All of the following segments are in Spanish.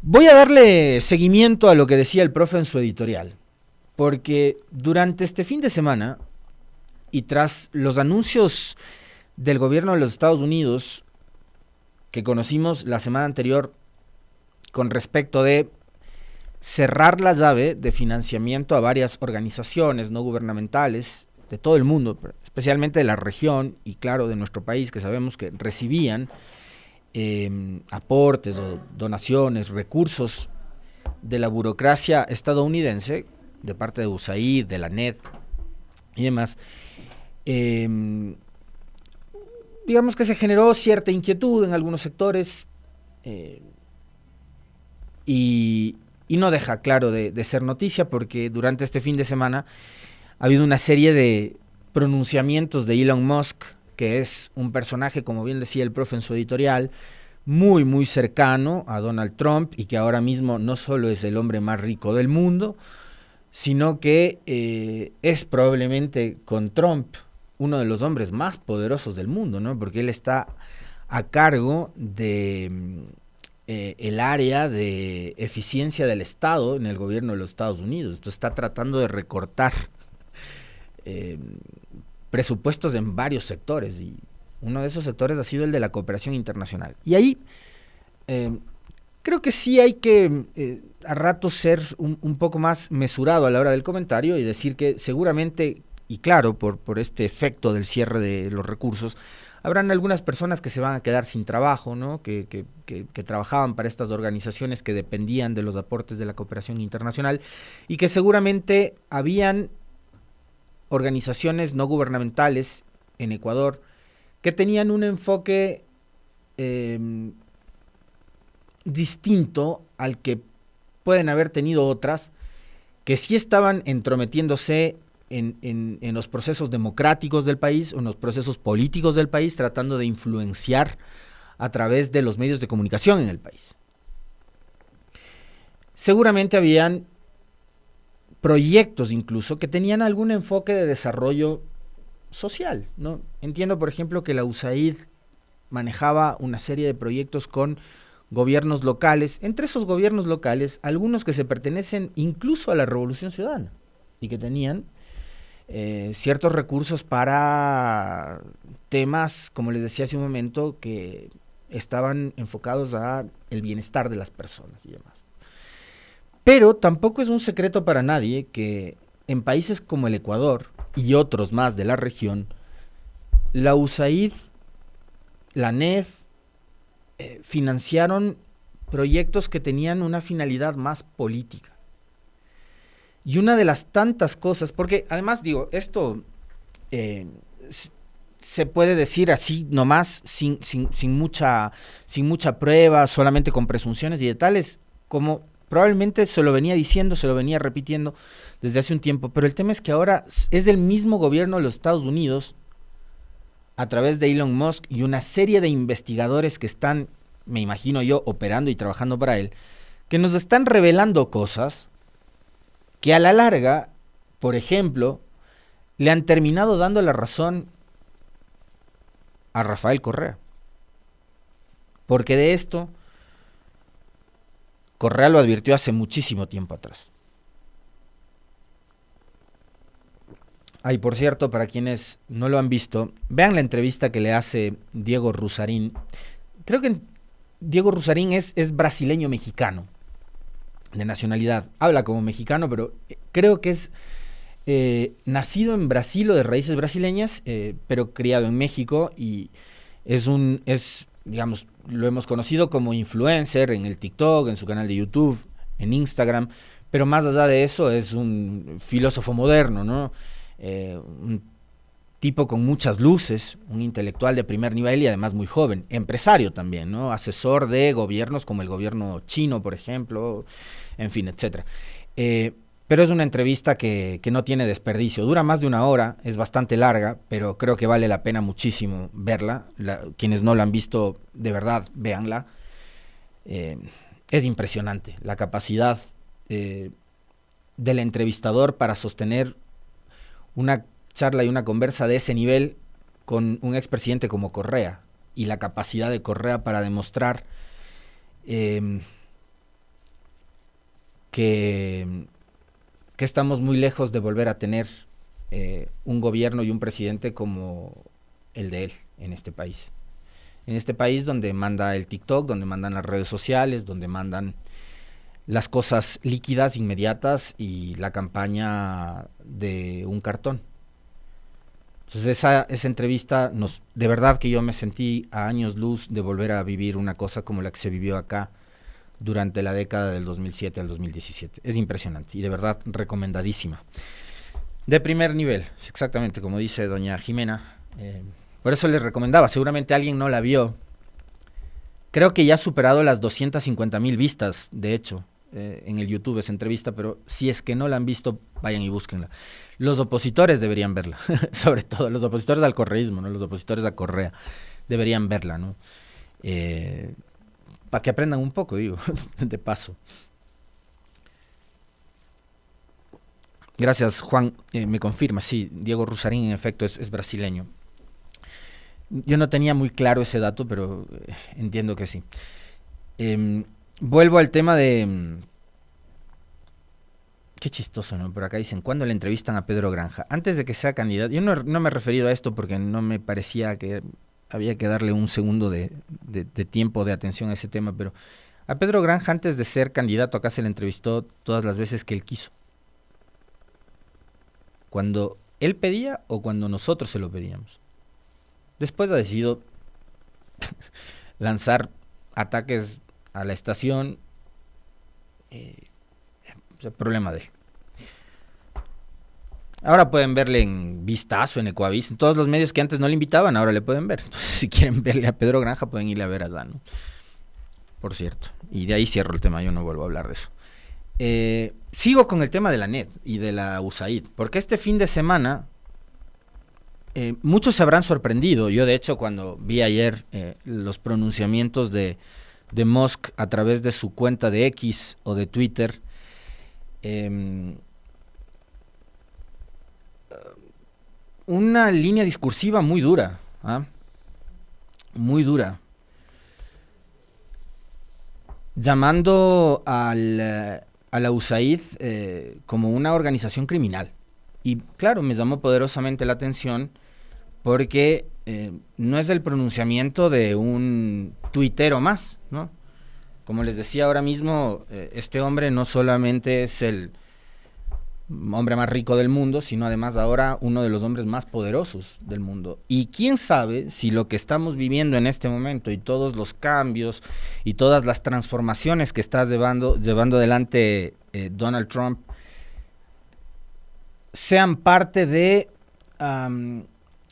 Voy a darle seguimiento a lo que decía el profe en su editorial, porque durante este fin de semana y tras los anuncios del gobierno de los Estados Unidos que conocimos la semana anterior con respecto de cerrar la llave de financiamiento a varias organizaciones no gubernamentales de todo el mundo, especialmente de la región y claro de nuestro país, que sabemos que recibían aportes o donaciones, recursos de la burocracia estadounidense, de parte de USAID, de la NED y demás. Eh, digamos que se generó cierta inquietud en algunos sectores eh, y no deja claro de ser noticia porque durante este fin de semana ha habido una serie de pronunciamientos de Elon Musk, que es un personaje, como bien decía el profe en su editorial, muy, muy cercano a Donald Trump y que ahora mismo no solo es el hombre más rico del mundo, sino que es probablemente con Trump uno de los hombres más poderosos del mundo, ¿no? Porque él está a cargo de el área de eficiencia del Estado en el gobierno de los Estados Unidos. Entonces está tratando de recortar eh, presupuestos en varios sectores y uno de esos sectores ha sido el de la cooperación internacional. Y ahí eh, creo que sí hay que a ratos ser un poco más mesurado a la hora del comentario y decir que seguramente, y claro, por este efecto del cierre de los recursos, habrán algunas personas que se van a quedar sin trabajo, ¿no? Que trabajaban para estas organizaciones que dependían de los aportes de la cooperación internacional y que seguramente habían organizaciones no gubernamentales en Ecuador que tenían un enfoque eh, distinto al que pueden haber tenido otras que sí estaban entrometiéndose en los procesos democráticos del país, en los procesos políticos del país, tratando de influenciar a través de los medios de comunicación en el país. Seguramente habían proyectos incluso que tenían algún enfoque de desarrollo social, ¿no? Entiendo, por ejemplo, que la USAID manejaba una serie de proyectos con gobiernos locales, entre esos gobiernos locales, algunos que se pertenecen incluso a la Revolución Ciudadana y que tenían ciertos recursos para temas, como les decía hace un momento, que estaban enfocados a el bienestar de las personas y demás. Pero tampoco es un secreto para nadie que en países como el Ecuador y otros más de la región, la USAID, la NED, financiaron proyectos que tenían una finalidad más política. Y una de las tantas cosas, porque además digo, esto eh, se puede decir así nomás, sin mucha prueba, solamente con presunciones y de tales, como probablemente se lo venía diciendo, se lo venía repitiendo desde hace un tiempo, pero el tema es que ahora es el mismo gobierno de los Estados Unidos, a través de Elon Musk y una serie de investigadores que están, me imagino yo, operando y trabajando para él, que nos están revelando cosas que a la larga, por ejemplo, le han terminado dando la razón a Rafael Correa. Porque de esto, Correa lo advirtió hace muchísimo tiempo atrás. Ay, por cierto, para quienes no lo han visto, vean la entrevista que le hace Diego Rusarín. Creo que Diego Rusarín es brasileño-mexicano, de nacionalidad. Habla como mexicano, pero creo que es nacido en Brasil o de raíces brasileñas, pero criado en México y digamos, lo hemos conocido como influencer en el TikTok, en su canal de YouTube, en Instagram, pero más allá de eso es un filósofo moderno, ¿no? Un tipo con muchas luces, un intelectual de primer nivel y además muy joven, empresario también, ¿no? Asesor de gobiernos como el gobierno chino, por ejemplo, en fin, etcétera. Pero es una entrevista que no tiene desperdicio, dura más de una hora, es bastante larga, pero creo que vale la pena muchísimo verla. Quienes no la han visto, de verdad, véanla. Es impresionante la capacidad del entrevistador para sostener una charla y una conversa de ese nivel con un expresidente como Correa y la capacidad de Correa para demostrar que estamos muy lejos de volver a tener un gobierno y un presidente como el de él en este país. En este país donde manda el TikTok, donde mandan las redes sociales, donde mandan las cosas líquidas, inmediatas y la campaña de un cartón. Entonces esa entrevista, de verdad que yo me sentí a años luz de volver a vivir una cosa como la que se vivió acá durante la década del 2007 al 2017. Es impresionante y de verdad recomendadísima. De primer nivel, exactamente como dice doña Jimena. Por eso les recomendaba, seguramente alguien no la vio. Creo que ya ha superado las 250,000 vistas, de hecho, en el YouTube esa entrevista, pero si es que no la han visto, vayan y búsquenla. Los opositores deberían verla, sobre todo los opositores al correísmo, ¿no? Los opositores a Correa deberían verla, ¿no? Para que aprendan un poco, digo, de paso. Gracias, Juan. Me confirma, sí, Diego Rusarín en efecto es brasileño. Yo no tenía muy claro ese dato, pero entiendo que sí. Vuelvo al tema de... Qué chistoso, ¿no? Por acá dicen, ¿cuándo le entrevistan a Pedro Granja? Antes de que sea candidato. Yo no me he referido a esto porque no me parecía que había que darle un segundo de tiempo, de atención a ese tema, pero a Pedro Granja antes de ser candidato acá se le entrevistó todas las veces que él quiso. Cuando él pedía o cuando nosotros se lo pedíamos. Después ha decidido lanzar ataques a la estación, problema de él. Ahora pueden verle en Vistazo, en Ecuavista, en todos los medios que antes no le invitaban, ahora le pueden ver. Entonces, si quieren verle a Pedro Granja, pueden irle a ver a Dano. Por cierto. Y de ahí cierro el tema, yo no vuelvo a hablar de eso. Sigo con el tema de la NET y de la USAID, porque este fin de semana muchos se habrán sorprendido. Yo, de hecho, cuando vi ayer los pronunciamientos de Musk a través de su cuenta de X o de Twitter, una línea discursiva muy dura, muy dura, llamando a la USAID como una organización criminal. Y claro, me llamó poderosamente la atención porque no es el pronunciamiento de un tuitero más, ¿no? Como les decía ahora mismo, este hombre no solamente es el hombre más rico del mundo, sino además ahora uno de los hombres más poderosos del mundo. Y quién sabe si lo que estamos viviendo en este momento y todos los cambios y todas las transformaciones que está llevando adelante Donald Trump sean parte de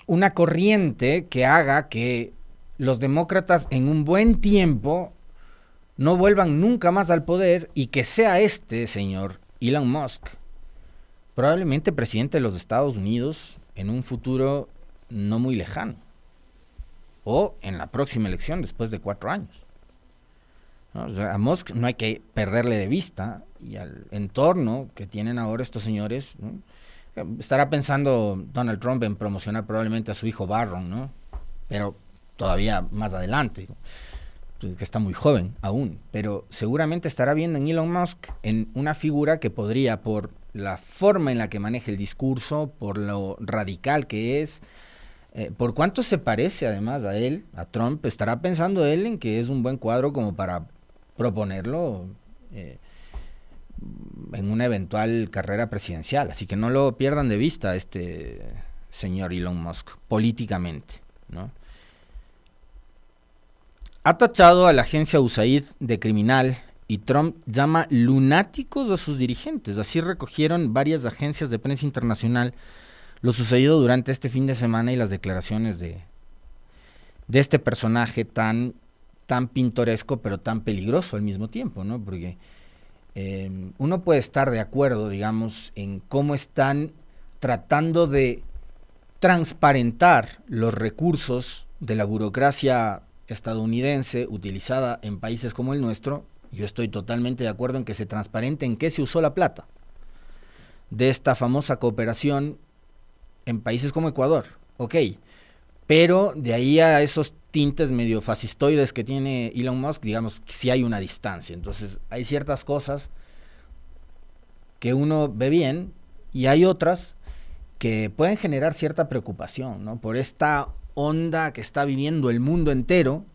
una corriente que haga que los demócratas en un buen tiempo no vuelvan nunca más al poder y que sea este señor Elon Musk probablemente presidente de los Estados Unidos en un futuro no muy lejano o en la próxima elección después de 4 años, ¿no? O sea, a Musk no hay que perderle de vista y al entorno que tienen ahora estos señores, ¿no? Estará pensando Donald Trump en promocionar probablemente a su hijo Barron, ¿no? Pero todavía más adelante, ¿no? Que está muy joven aún, pero seguramente estará viendo en Elon Musk en una figura que podría, por la forma en la que maneja el discurso, por lo radical que es, por cuánto se parece además a él, a Trump, estará pensando él en que es un buen cuadro como para proponerlo en una eventual carrera presidencial. Así que no lo pierdan de vista este señor Elon Musk políticamente, ¿no? Ha tachado a la agencia USAID de criminal y Trump llama lunáticos a sus dirigentes. Así recogieron varias agencias de prensa internacional lo sucedido durante este fin de semana y las declaraciones de este personaje tan pintoresco pero tan peligroso al mismo tiempo, ¿no? Porque uno puede estar de acuerdo, digamos, en cómo están tratando de transparentar los recursos de la burocracia estadounidense utilizada en países como el nuestro. Yo estoy totalmente de acuerdo en que se transparente en qué se usó la plata de esta famosa cooperación en países como Ecuador, ok, pero de ahí a esos tintes medio fascistoides que tiene Elon Musk, digamos, sí hay una distancia. Entonces hay ciertas cosas que uno ve bien y hay otras que pueden generar cierta preocupación, ¿no? Por esta onda que está viviendo el mundo entero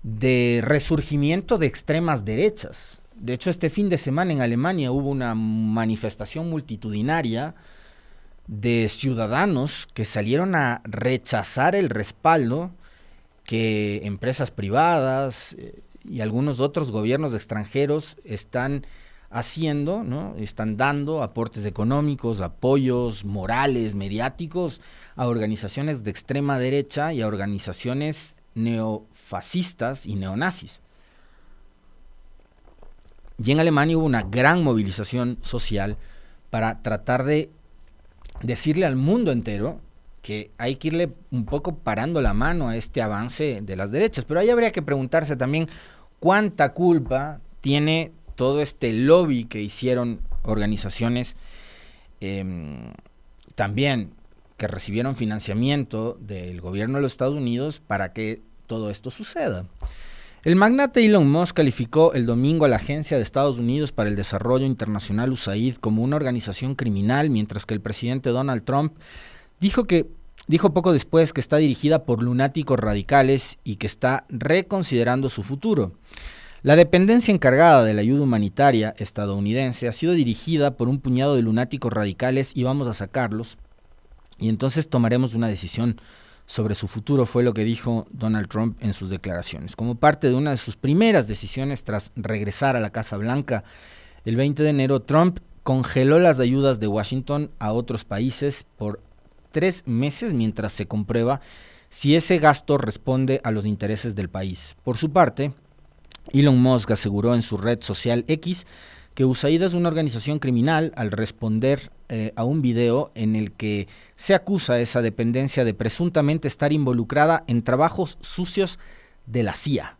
de resurgimiento de extremas derechas. De hecho, este fin de semana en Alemania hubo una manifestación multitudinaria de ciudadanos que salieron a rechazar el respaldo que empresas privadas y algunos otros gobiernos extranjeros están haciendo, ¿no? Están dando aportes económicos, apoyos morales, mediáticos a organizaciones de extrema derecha y a organizaciones neofascistas y neonazis. Y en Alemania hubo una gran movilización social para tratar de decirle al mundo entero que hay que irle un poco parando la mano a este avance de las derechas. Pero ahí habría que preguntarse también cuánta culpa tiene todo este lobby que hicieron organizaciones también que recibieron financiamiento del gobierno de los Estados Unidos para que todo esto suceda. El magnate Elon Musk calificó el domingo a la Agencia de Estados Unidos para el Desarrollo Internacional USAID como una organización criminal, mientras que el presidente Donald Trump dijo poco después que está dirigida por lunáticos radicales y que está reconsiderando su futuro. La dependencia encargada de la ayuda humanitaria estadounidense ha sido dirigida por un puñado de lunáticos radicales y vamos a sacarlos y entonces tomaremos una decisión sobre su futuro, fue lo que dijo Donald Trump en sus declaraciones. Como parte de una de sus primeras decisiones tras regresar a la Casa Blanca el 20 de enero, Trump congeló las ayudas de Washington a otros países por 3 meses mientras se comprueba si ese gasto responde a los intereses del país. Por su parte, Elon Musk aseguró en su red social X que USAID es una organización criminal al responder a un video en el que se acusa a esa dependencia de presuntamente estar involucrada en trabajos sucios de la CIA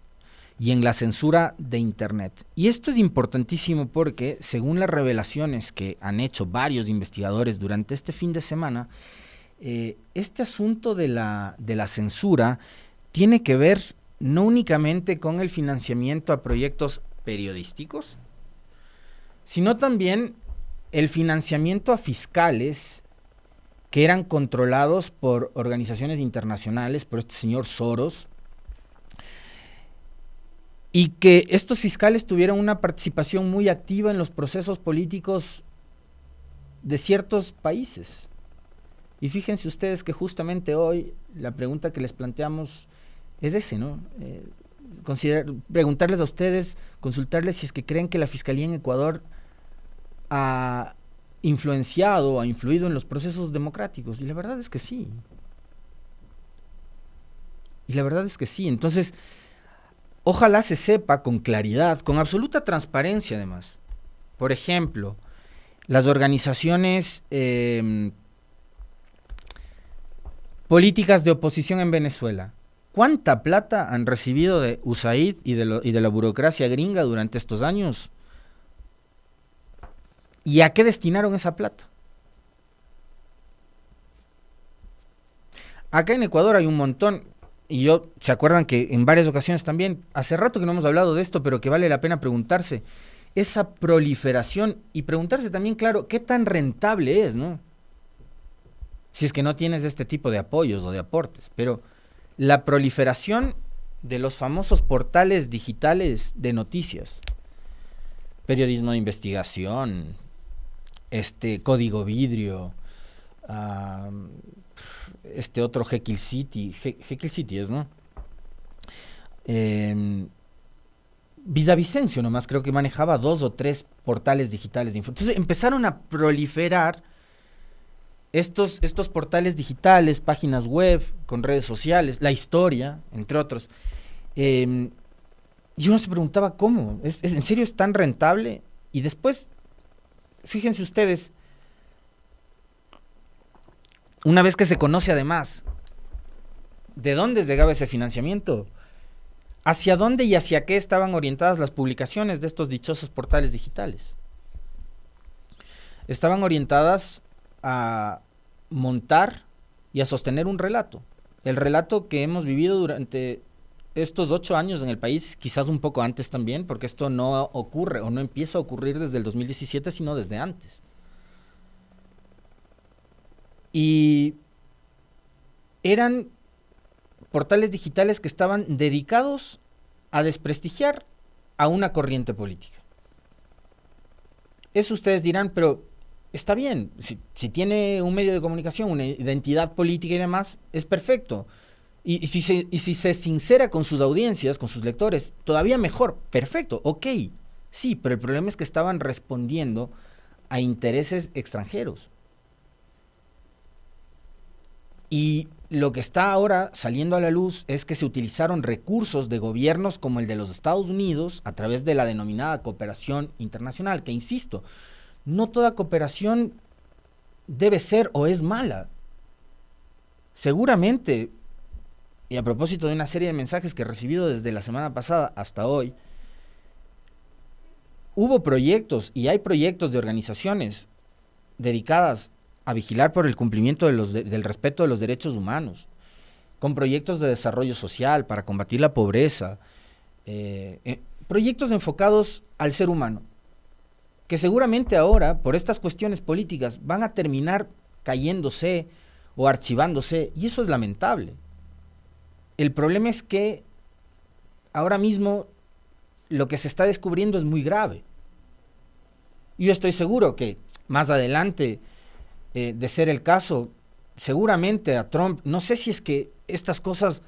y en la censura de Internet. Y esto es importantísimo porque, según las revelaciones que han hecho varios investigadores durante este fin de semana, este asunto de la censura tiene que ver no únicamente con el financiamiento a proyectos periodísticos, sino también el financiamiento a fiscales que eran controlados por organizaciones internacionales, por este señor Soros, y que estos fiscales tuvieron una participación muy activa en los procesos políticos de ciertos países. Y fíjense ustedes que justamente hoy la pregunta que les planteamos es ese, ¿no? Preguntarles a ustedes, consultarles si es que creen que la Fiscalía en Ecuador ha influenciado, ha influido en los procesos democráticos. Y la verdad es que sí. Entonces, ojalá se sepa con claridad, con absoluta transparencia además. Por ejemplo, las organizaciones políticas de oposición en Venezuela. ¿Cuánta plata han recibido de USAID y de la burocracia gringa durante estos años? ¿Y a qué destinaron esa plata? Acá en Ecuador hay un montón, y se acuerdan que en varias ocasiones también, hace rato que no hemos hablado de esto, pero que vale la pena preguntarse, esa proliferación, y preguntarse también, claro, ¿qué tan rentable es, no? Si es que no tienes este tipo de apoyos o de aportes, pero la proliferación de los famosos portales digitales de noticias, periodismo de investigación, Código Vidrio, este otro Jekyll City es, ¿no? Villavicencio nomás creo que manejaba 2 o 3 portales digitales de información. Entonces empezaron a proliferar estos portales digitales, páginas web, con redes sociales, La Historia, entre otros. Y uno se preguntaba cómo, ¿en serio es tan rentable? Y después, fíjense ustedes, una vez que se conoce además de dónde llegaba ese financiamiento, hacia dónde y hacia qué estaban orientadas las publicaciones de estos dichosos portales digitales. Estaban orientadas a montar y a sostener un relato. El relato que hemos vivido durante estos 8 años en el país, quizás un poco antes también, porque esto no ocurre o no empieza a ocurrir desde el 2017, sino desde antes. Y eran portales digitales que estaban dedicados a desprestigiar a una corriente política. Eso ustedes dirán, pero está bien, si tiene un medio de comunicación, una identidad política y demás, es perfecto. Y si se sincera con sus audiencias, con sus lectores, todavía mejor, perfecto, ok. Sí, pero el problema es que estaban respondiendo a intereses extranjeros. Y lo que está ahora saliendo a la luz es que se utilizaron recursos de gobiernos como el de los Estados Unidos a través de la denominada cooperación internacional, que insisto, no toda cooperación debe ser o es mala. Seguramente, y a propósito de una serie de mensajes que he recibido desde la semana pasada hasta hoy, hubo proyectos y hay proyectos de organizaciones dedicadas a vigilar por el cumplimiento del respeto de los derechos humanos, con proyectos de desarrollo social para combatir la pobreza, proyectos enfocados al ser humano, que seguramente ahora, por estas cuestiones políticas, van a terminar cayéndose o archivándose, y eso es lamentable. El problema es que ahora mismo lo que se está descubriendo es muy grave. Yo estoy seguro que más adelante, de ser el caso, seguramente a Trump, no sé si es que estas cosas,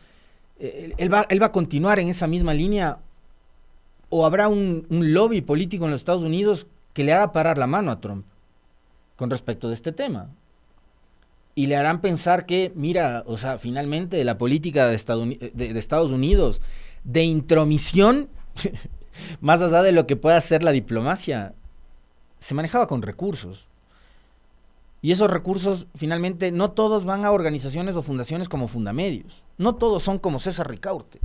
él va a continuar en esa misma línea, o habrá un lobby político en los Estados Unidos que le haga parar la mano a Trump con respecto de este tema. Y le harán pensar que, mira, o sea, finalmente la política de Estados Unidos de intromisión, más allá de lo que pueda hacer la diplomacia, se manejaba con recursos. Y esos recursos, finalmente, no todos van a organizaciones o fundaciones como Fundamedios. No todos son como César Ricaurte.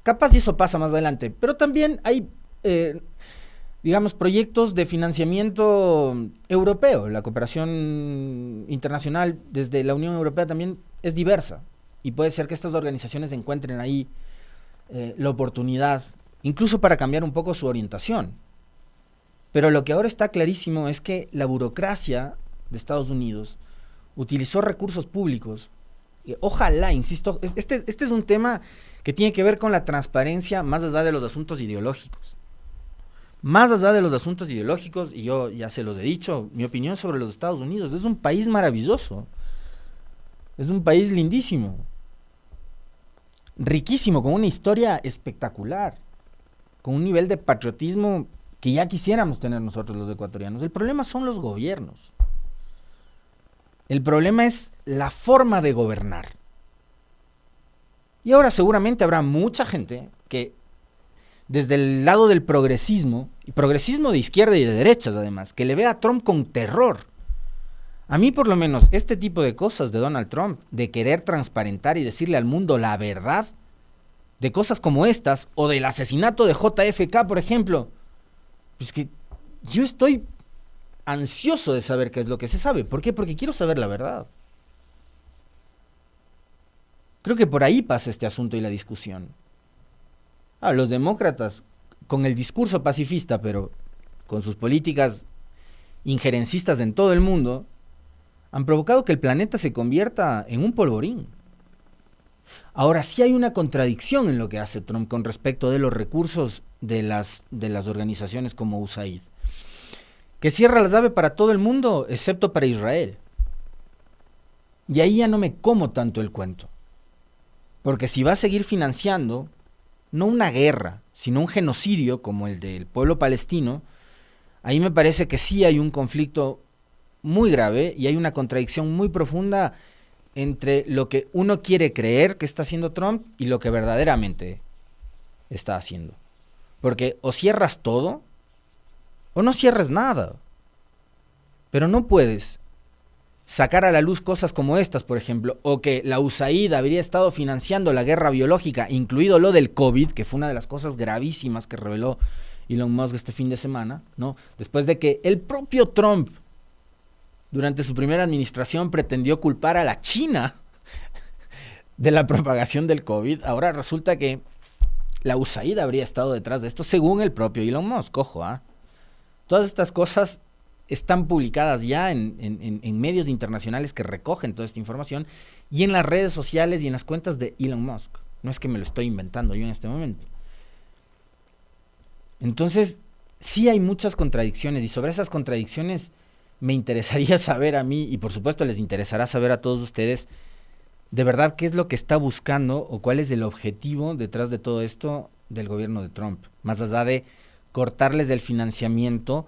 Capaz y eso pasa más adelante. Pero también hay, digamos, proyectos de financiamiento europeo. La cooperación internacional desde la Unión Europea también es diversa. Y puede ser que estas organizaciones encuentren ahí la oportunidad, incluso para cambiar un poco su orientación. Pero lo que ahora está clarísimo es que la burocracia de Estados Unidos utilizó recursos públicos. Ojalá, insisto, este es un tema que tiene que ver con la transparencia más allá de los asuntos ideológicos. Más allá de los asuntos ideológicos, y yo ya se los he dicho, mi opinión sobre los Estados Unidos, es un país maravilloso. Es un país lindísimo. Riquísimo, con una historia espectacular. Con un nivel de patriotismo que ya quisiéramos tener nosotros los ecuatorianos. El problema son los gobiernos. El problema es la forma de gobernar. Y ahora seguramente habrá mucha gente que desde el lado del progresismo, y progresismo de izquierda y de derechas además, que le ve a Trump con terror. A mí por lo menos este tipo de cosas de Donald Trump, de querer transparentar y decirle al mundo la verdad, de cosas como estas, o del asesinato de JFK, por ejemplo, pues que yo estoy ansioso de saber qué es lo que se sabe. ¿Por qué? Porque quiero saber la verdad. Creo que por ahí pasa este asunto y la discusión. Los demócratas, con el discurso pacifista, pero con sus políticas injerencistas en todo el mundo, han provocado que el planeta se convierta en un polvorín. Ahora sí hay una contradicción en lo que hace Trump con respecto de los recursos de las organizaciones como USAID, que cierra la llave para todo el mundo excepto para Israel. Y ahí ya no me como tanto el cuento, porque si va a seguir financiando no una guerra, sino un genocidio como el del pueblo palestino, ahí me parece que sí hay un conflicto muy grave y hay una contradicción muy profunda entre lo que uno quiere creer que está haciendo Trump y lo que verdaderamente está haciendo. Porque o cierras todo o no cierres nada. Pero no puedes sacar a la luz cosas como estas, por ejemplo, o que la USAID habría estado financiando la guerra biológica, incluido lo del COVID, que fue una de las cosas gravísimas que reveló Elon Musk este fin de semana, ¿no? Después de que el propio Trump, durante su primera administración, pretendió culpar a la China de la propagación del COVID. Ahora resulta que la USAID habría estado detrás de esto, según el propio Elon Musk. Ojo, todas estas cosas están publicadas ya en medios internacionales que recogen toda esta información y en las redes sociales y en las cuentas de Elon Musk. No es que me lo estoy inventando yo en este momento. Entonces, sí hay muchas contradicciones, y sobre esas contradicciones me interesaría saber a mí, y por supuesto les interesará saber a todos ustedes, de verdad qué es lo que está buscando o cuál es el objetivo detrás de todo esto del gobierno de Trump, más allá de cortarles el financiamiento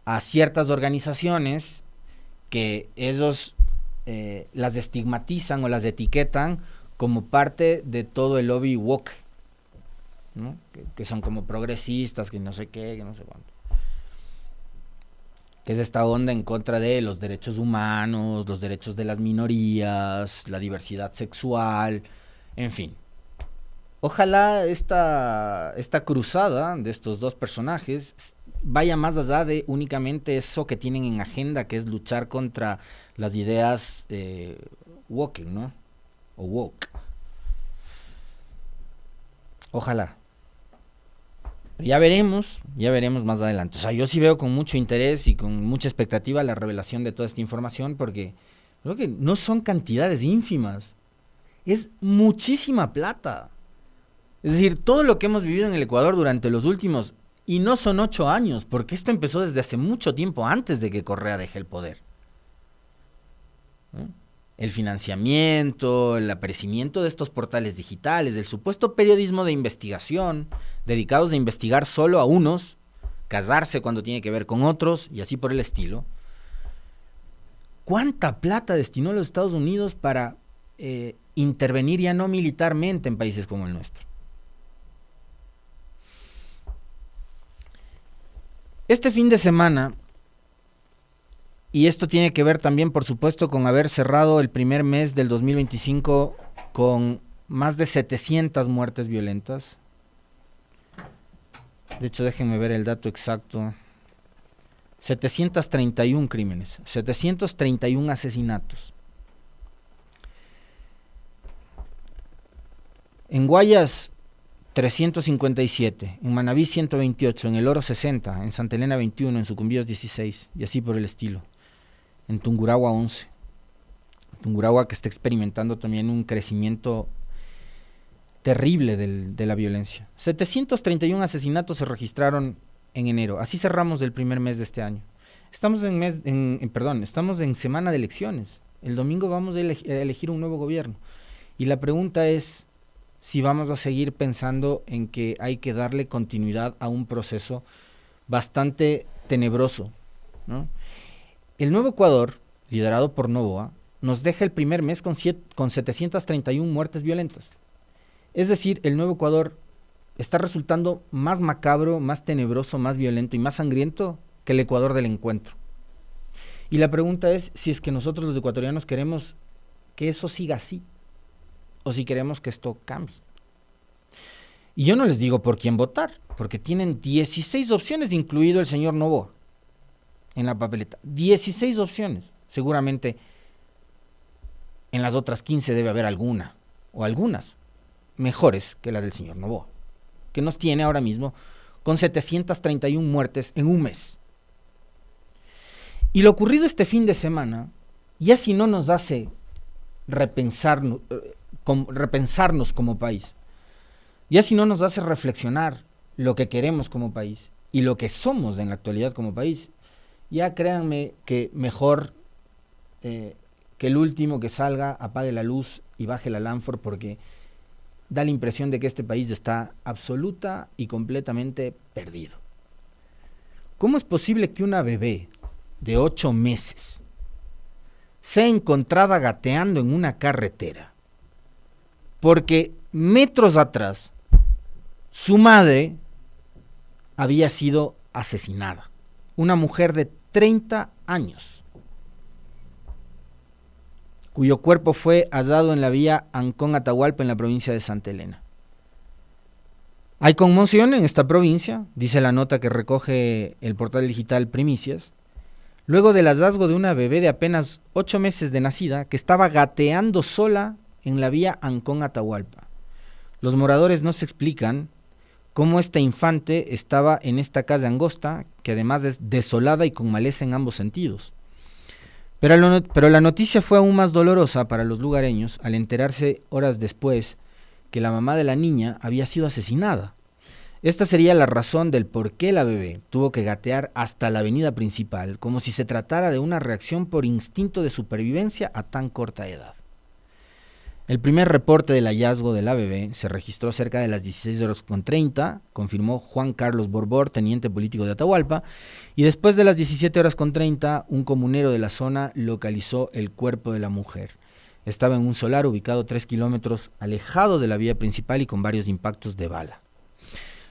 a ciertas organizaciones que ellos las estigmatizan o las etiquetan como parte de todo el lobby woke, ¿no? Que son como progresistas, que no sé qué, que no sé cuánto. Que es esta onda en contra de los derechos humanos, los derechos de las minorías, la diversidad sexual, en fin. Ojalá esta cruzada de estos dos personajes vaya más allá de únicamente eso que tienen en agenda, que es luchar contra las ideas woke, ¿no? O woke. Ojalá. Ya veremos más adelante. O sea, yo sí veo con mucho interés y con mucha expectativa la revelación de toda esta información, porque creo que no son cantidades ínfimas, es muchísima plata. Es decir, todo lo que hemos vivido en el Ecuador durante los últimos, y no son 8 años, porque esto empezó desde hace mucho tiempo antes de que Correa deje el poder, ¿no? El financiamiento, el aparecimiento de estos portales digitales, el supuesto periodismo de investigación, dedicados a investigar solo a unos, casarse cuando tiene que ver con otros, y así por el estilo. ¿Cuánta plata destinó los Estados Unidos para intervenir ya no militarmente en países como el nuestro? Este fin de semana, y esto tiene que ver también, por supuesto, con haber cerrado el primer mes del 2025 con más de 700 muertes violentas. De hecho, déjenme ver el dato exacto. 731 crímenes, 731 asesinatos. En Guayas, 357, en Manabí 128, en El Oro 60, en Santa Elena 21, en Sucumbíos 16, y así por el estilo. En Tungurahua 11. Tungurahua que está experimentando también un crecimiento terrible de la violencia. 731 asesinatos se registraron en enero. Así cerramos el primer mes de este año. Estamos estamos en semana de elecciones. El domingo vamos a elegir un nuevo gobierno. Y la pregunta es si vamos a seguir pensando en que hay que darle continuidad a un proceso bastante tenebroso, ¿no? El Nuevo Ecuador, liderado por Novoa, nos deja el primer mes con 731 muertes violentas. Es decir, el Nuevo Ecuador está resultando más macabro, más tenebroso, más violento y más sangriento que el Ecuador del encuentro. Y la pregunta es si es que nosotros los ecuatorianos queremos que eso siga así, o si queremos que esto cambie. Y yo no les digo por quién votar, porque tienen 16 opciones, incluido el señor Novoa, en la papeleta. 16 opciones. Seguramente en las otras 15 debe haber alguna, o algunas, mejores que la del señor Novoa, que nos tiene ahora mismo con 731 muertes en un mes. Y lo ocurrido este fin de semana, ya si no nos hace repensarnos como país, ya si no nos hace reflexionar lo que queremos como país y lo que somos en la actualidad como país, ya créanme que mejor que el último que salga apague la luz y baje la lámpara, porque da la impresión de que este país está absoluta y completamente perdido. ¿Cómo es posible que una bebé de 8 meses sea encontrada gateando en una carretera porque metros atrás su madre había sido asesinada? Una mujer de 30 años, cuyo cuerpo fue hallado en la vía Ancón-Atahualpa, en la provincia de Santa Elena. Hay conmoción en esta provincia, dice la nota que recoge el portal digital Primicias, luego del hallazgo de una bebé de apenas 8 meses de nacida que estaba gateando sola en la vía Ancón-Atahualpa. Los moradores no se explican cómo esta infante estaba en esta calle angosta, que además es desolada y con maleza en ambos sentidos. Pero la noticia fue aún más dolorosa para los lugareños al enterarse horas después que la mamá de la niña había sido asesinada. Esta sería la razón del por qué la bebé tuvo que gatear hasta la avenida principal, como si se tratara de una reacción por instinto de supervivencia a tan corta edad. El primer reporte del hallazgo de la bebé se registró cerca de las 16:30, confirmó Juan Carlos Borbor, teniente político de Atahualpa, y después de las 17:30, un comunero de la zona localizó el cuerpo de la mujer. Estaba en un solar ubicado 3 kilómetros alejado de la vía principal y con varios impactos de bala.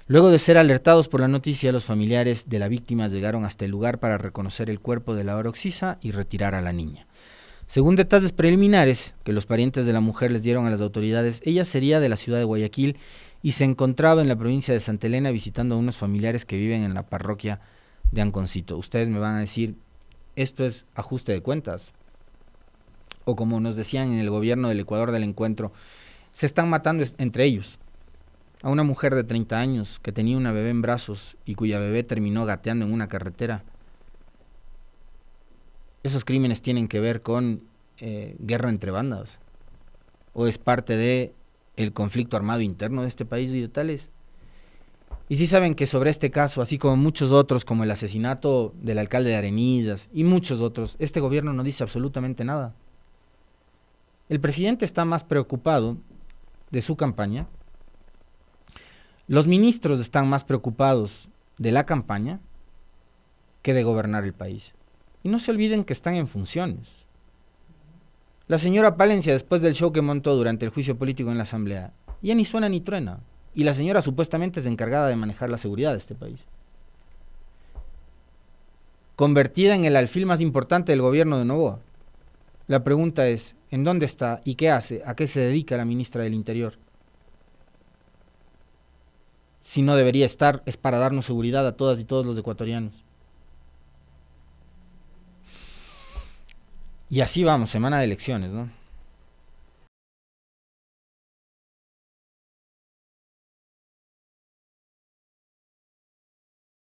Luego de ser alertados por la noticia, los familiares de la víctima llegaron hasta el lugar para reconocer el cuerpo de la Oroxisa y retirar a la niña. Según detalles preliminares que los parientes de la mujer les dieron a las autoridades, ella sería de la ciudad de Guayaquil y se encontraba en la provincia de Santa Elena visitando a unos familiares que viven en la parroquia de Anconcito. Ustedes me van a decir, ¿esto es ajuste de cuentas? O como nos decían en el gobierno del Ecuador del encuentro, se están matando entre ellos. A una mujer de 30 años que tenía una bebé en brazos y cuya bebé terminó gateando en una carretera. ¿Esos crímenes tienen que ver con guerra entre bandas? ¿O es parte de el conflicto armado interno de este país y de tales? Y sí saben que sobre este caso, así como muchos otros, como el asesinato del alcalde de Arenillas y muchos otros, este gobierno no dice absolutamente nada. El presidente está más preocupado de su campaña. Los ministros están más preocupados de la campaña que de gobernar el país. Y no se olviden que están en funciones. La señora Palencia, después del show que montó durante el juicio político en la Asamblea, ya ni suena ni truena. Y la señora supuestamente es encargada de manejar la seguridad de este país. Convertida en el alfil más importante del gobierno de Noboa. La pregunta es, ¿en dónde está y qué hace? ¿A qué se dedica la ministra del Interior? Si no debería estar, es para darnos seguridad a todas y todos los ecuatorianos. Y así vamos, semana de elecciones, ¿no?